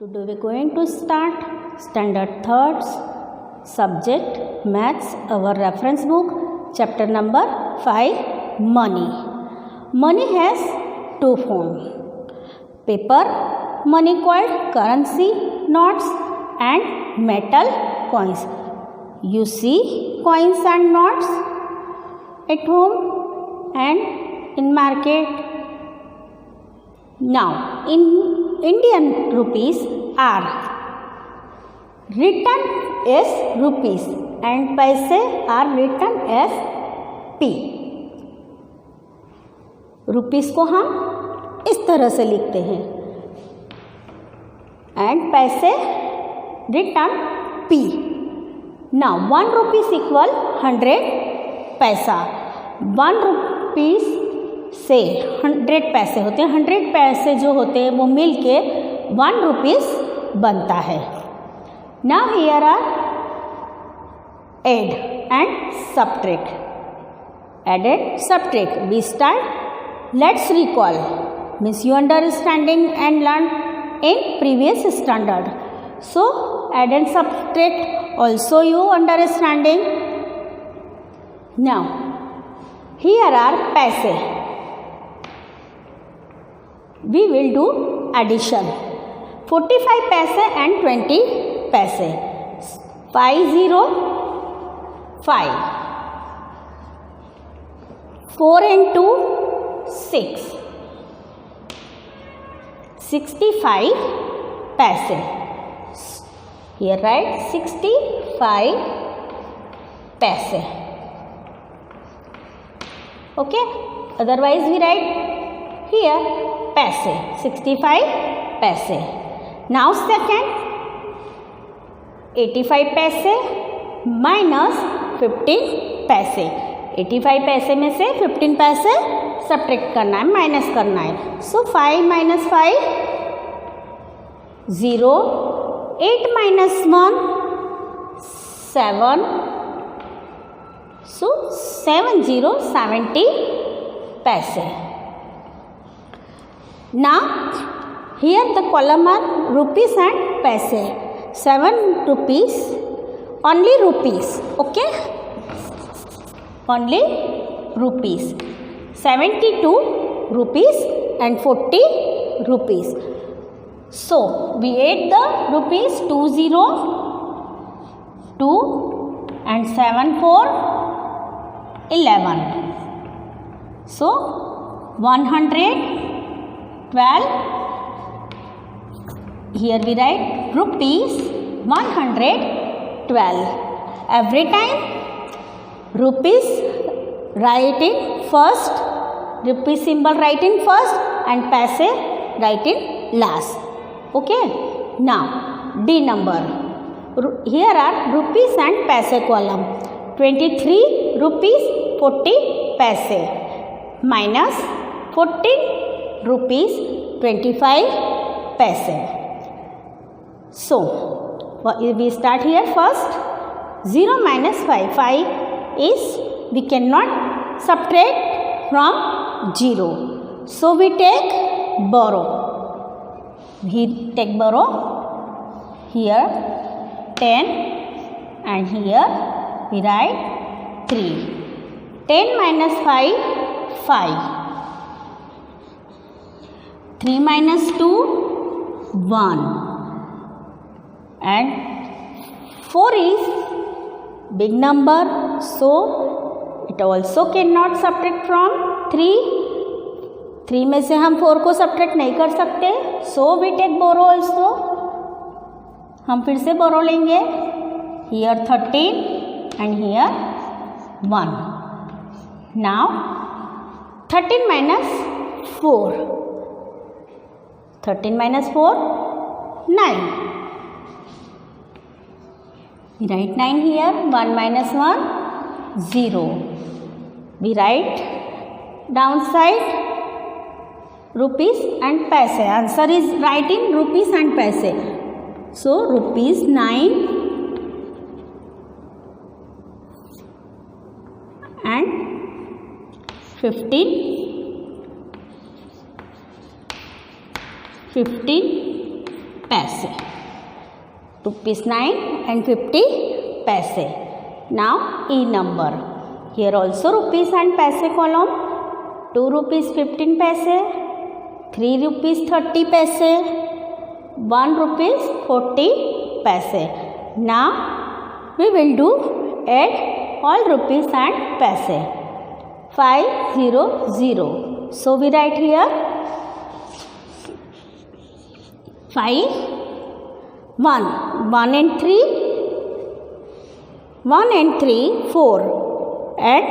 Today we are going to start standard 3rd subject maths, our reference book, chapter number 5, money. Money has two forms: paper money called currency notes and metal coins. You see coins and notes at home and in market. Now in Indian rupees are written as rupees and paise are written as p. Rupees को हम इस तरह से लिखते हैं and पैसे return p. Now 1 rupees equal 100 पैसा. 1 rupees से 100 पैसे होते हैं. 100 पैसे जो होते हैं वो मिल के 1 रुपीस बनता है. Now here are add and subtract. Add and subtract we start. Let's recall means you understanding and learn in previous standard. So add and subtract also you understanding. Now here are पैसे. We will do addition. 45 paise and 20 paise. 505. 4 and 2 6. 65 paise. Here write 65 paise. Okay. Otherwise we write here पैसे 65 पैसे. Now second 85 पैसे minus 15 पैसे. 85 पैसे में से 15 पैसे subtract करना है, माइनस करना है. सो 5 minus 5 0. 8 minus 1 7. सो 70 पैसे. Now here the column are rupees and paise. 7 rupees, only rupees. Okay, only rupees. 72 rupees and 40 rupees. So we add the rupees 20 2 and 7 4 11. So 112. Here we write rupees 112. Every time rupees write in first, rupees symbol write in first and paise write in last. Okay. Now D number. Here are rupees and paise column. 23 rupees 40 paise minus 14 rupees 25 paise. So we start here first. 0 minus 5. 5 is we cannot subtract from 0. So we take borrow. We take borrow. Here 10 and here we write 3. 10 minus 5 5. 3 minus 2 1 and 4 is big number, so it also cannot subtract from 3. 3 में से हम 4 को subtract नहीं कर सकते, so we take borrow also. हम फिर से borrow लेंगे. Here 13 and here 1. Now 13 minus 4. 13 minus 4 9. We write 9 here. 1 minus 1 0. We write downside rupees and paise. Answer is writing rupees and paise. So rupees 9 and 15 15 पैसे. Rupees 9 and 50 paise. Now E number. Here also rupees and paise column. 2 rupees 15 paise, 3 rupees 30 paise, 1 rupees 40 paise. Now we will do add all rupees and paise. 500. So we write here 5, 1 and 3, 1 and 3, 4, and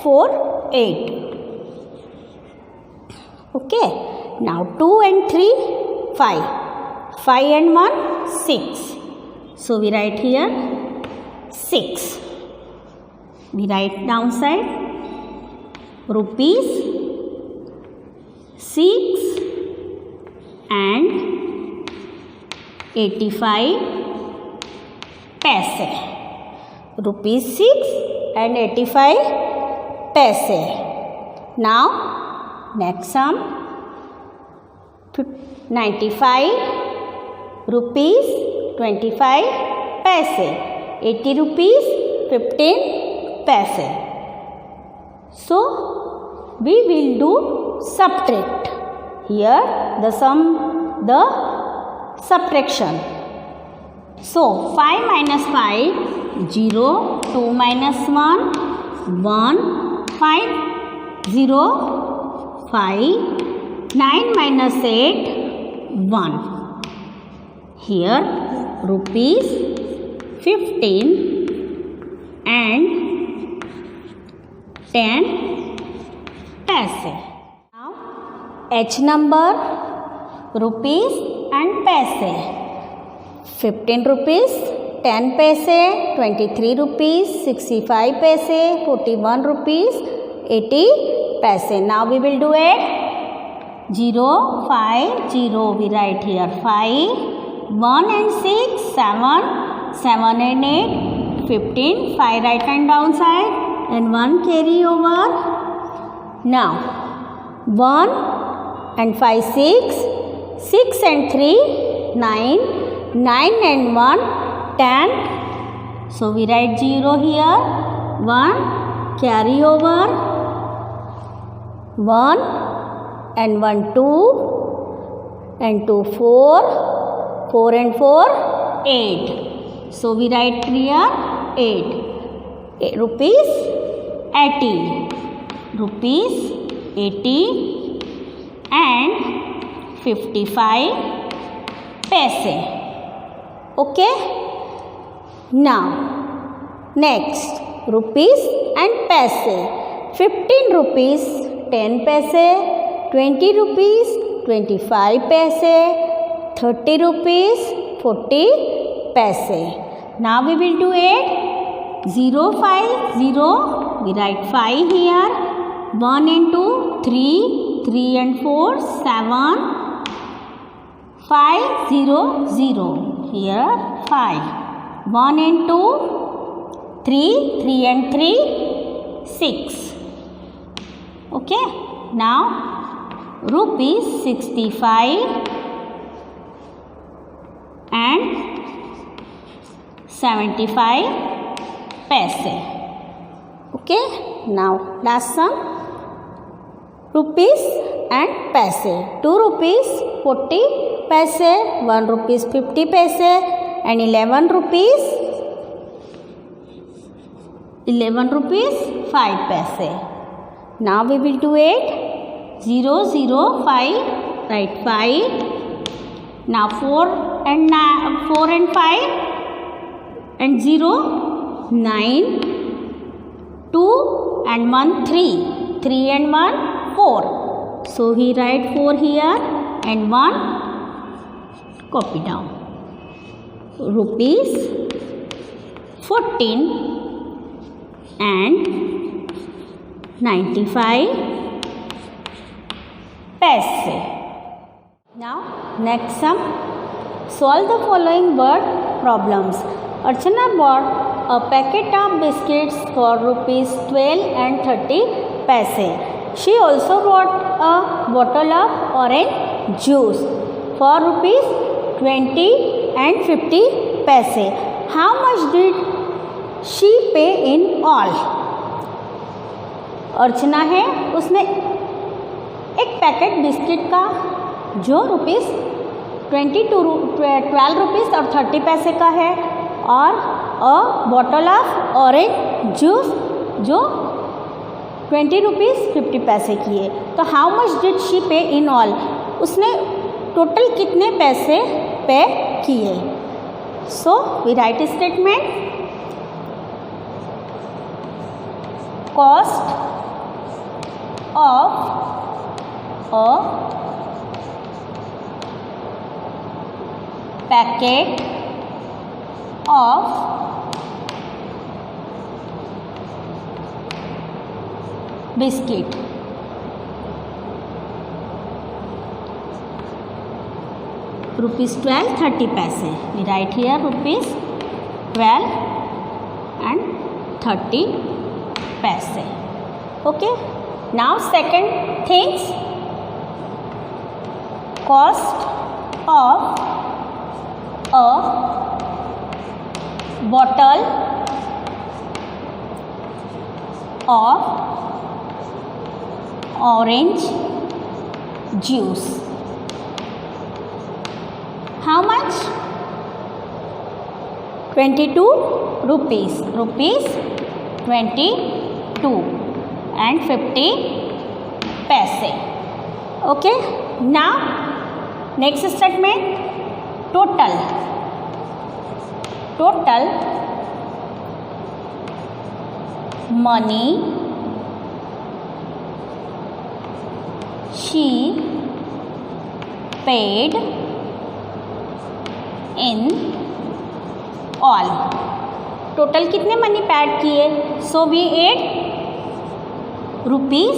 4, 8. Okay, now 2 and 3, 5, 5 and 1, 6. So we write here 6. We write downside rupees 6 and 85 paise. Rupees 6 and 85 paise. Now next sum 95 rupees 25 paise. 80 rupees 15 paise. So we will do subtract. Here the subtraction. So 5 minus 5, 0, 2 minus 1, 1, 5, 0, 5, 9 minus 8, 1. Here rupees 15 and 10 paise. Now H number, rupees and paise. 15 rupees 10 paise, 23 rupees 65 paise, 41 rupees 80 paise. Now we will do it. 0, 5, 0. We write here 5, 1 and 6, 7, 7 and 8, 15, 5 right hand downside and 1 carry over. Now 1 and 5, 6, 6 and 3, 9, 9 and 1, 10. So we write 0 here, 1 carry over, 1 and 1, 2 and 2, 4, 4 and 4, 8. So we write here 8. Rupees 80. Rupees 80 and 55 paise. Okay. Now next rupees and paise. 15 rupees 10 paise, 20 rupees 25 paise, 30 rupees 40 paise. Now we will do it. 0, 5, 0. We write 5 here. 1 and 2, 3, 3 and 4, 7, 5, 0, 0. Here 5. 1 and 2, 3, 3 and 3, 6. Okay. Now rupees 65 and 75 paise. Okay. Now last sum. Rupees and paise. 2 rupees 40 paise, 1 rupees 50 paise and 11 rupees 5 paise. Now we will do it. 0, 0, 5. Write 5. Now 4 and 5 and 0, 9. 2 and 1, 3. 3 and 1, 4. So he write 4 here and 1 copy down. Rupees 14 and 95 paise. Now next sum. Solve the following word problems. Archana bought a packet of biscuits for rupees 12 and 30 paise. She also bought a bottle of orange juice for rupees 20 and 50 पैसे. How much did she pay in all? अर्चना है, उसने एक packet biscuit का जो ₹12 और 30 पैसे का है, और अ बॉटल ऑफ ऑरेंज जूस जो ₹20 50 पैसे की है. तो हाउ मच डिड शी पे इन ऑल, उसने टोटल कितने पैसे पे किए. So we write statement. Cost of a packet of biscuit. ₹12 30 पैसे. We write here ₹12 and 30 पैसे. Okay. Now second things, cost of a bottle of orange juice. How much? 22 rupees. ₹22 and 50 पैसे. Okay. Now next statement, total money she paid in all. Total कितने money paid किए. So we add ₹12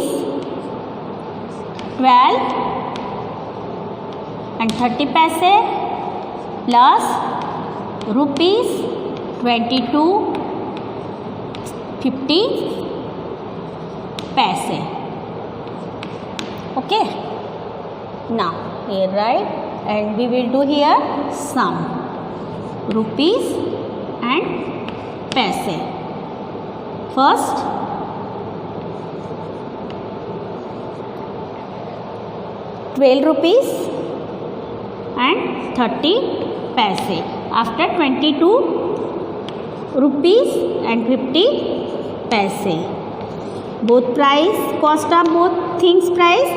and 30 पैसे plus ₹22 50 पैसे. Okay. Now here write, and we will do here sum. Rupees and पैसे. First, ₹12 and 30 पैसे. After 22 rupees and 50 पैसे. Both price, cost of both things price,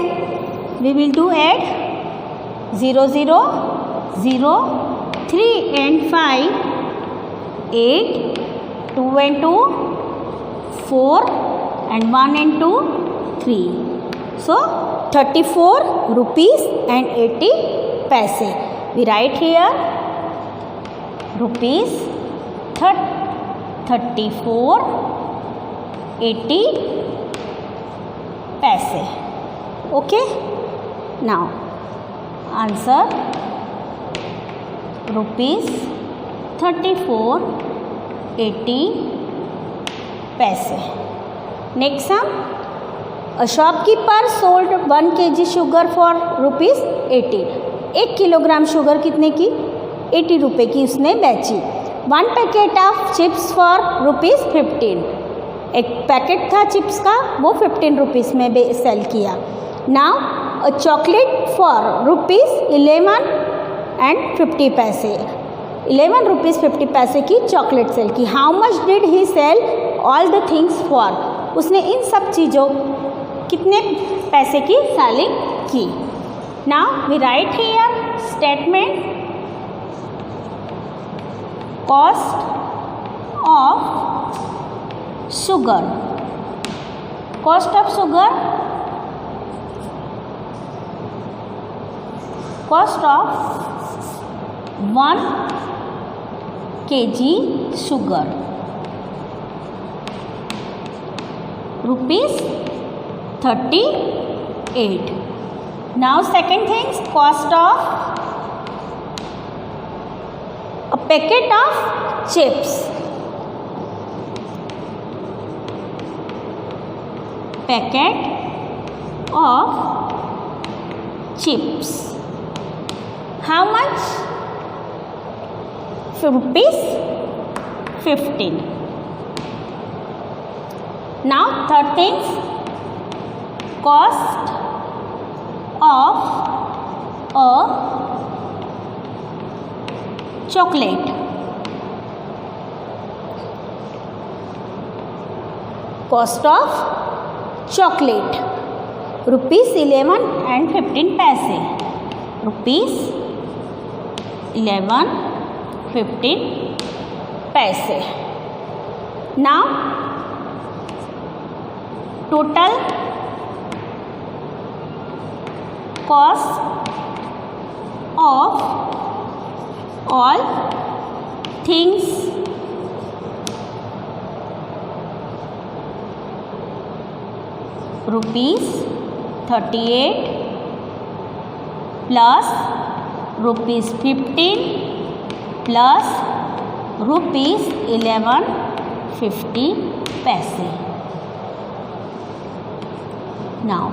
we will do add 0 0 0 3 and 5 8 2 and 2 4 and 1 and 2 3. So 34 rupees and 80 पैसे. We write here rupees 34 80 पैसे. Okay. Now answer rupees 34 80 पैसे. Next sum, a shopkeeper sold 1 kg sugar for ₹80. 1 kilogram sugar कितने की, 80 रुपये की उसने बेची. 1 packet of chips for ₹15. एक पैकेट था चिप्स का, वो 15 रुपीज़ में सेल किया. Now a chocolate for ₹11 and 50 पैसे. 11 रुपीज़ 50 पैसे की चॉकलेट सेल की. How much did he sell all the things for, उसने इन सब चीज़ों कितने पैसे की सेलिंग की. Now we write here statement. Cost of sugar. Cost of sugar, cost of 1 kg sugar, ₹38. Now second thing, cost of a packet of chips. Packet of chips. How much? rupees 15. Now third thing, cost of a chocolate. Cost of chocolate rupees 11 and 15 paise. Rupees 11, 15 paise. Now total cost of all things rupees 38 plus rupees 15 plus rupees 11.50 paise. Now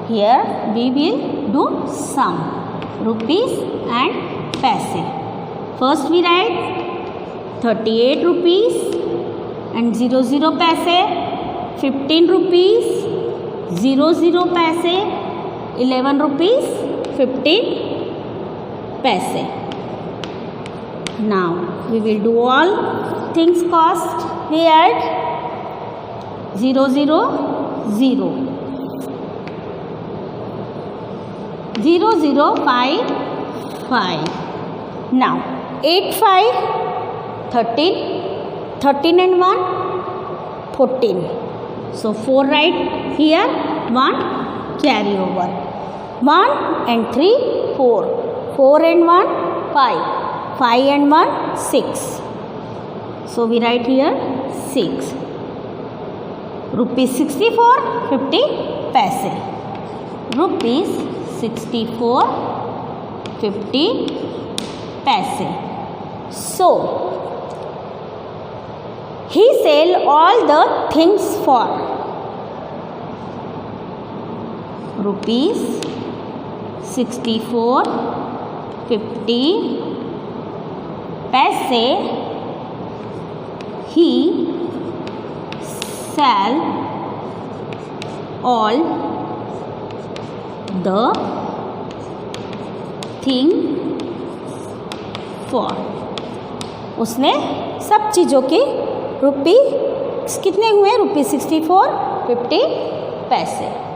here we will do sum rupees and paise. First we write 38 rupees and 00 paise, 15 rupees 00 paise, 11 rupees 15 paise. Now we will do all things cost. We add 0 0 0 0 0 5 5. Now 8 5 13, 13 and 1 14. So 4 write here, 1 carry over. 1 and 3 4, 4 and 1 5, 5 and 1 6. So we write here 6. Rupees 64 50 paise. Rupees 64 50 paise. So he sell all the things for rupees 64 50 paise. He sell all the thing for. उसने सब चीज़ों के rupees कितने हुए? Rupees 64 50 पैसे.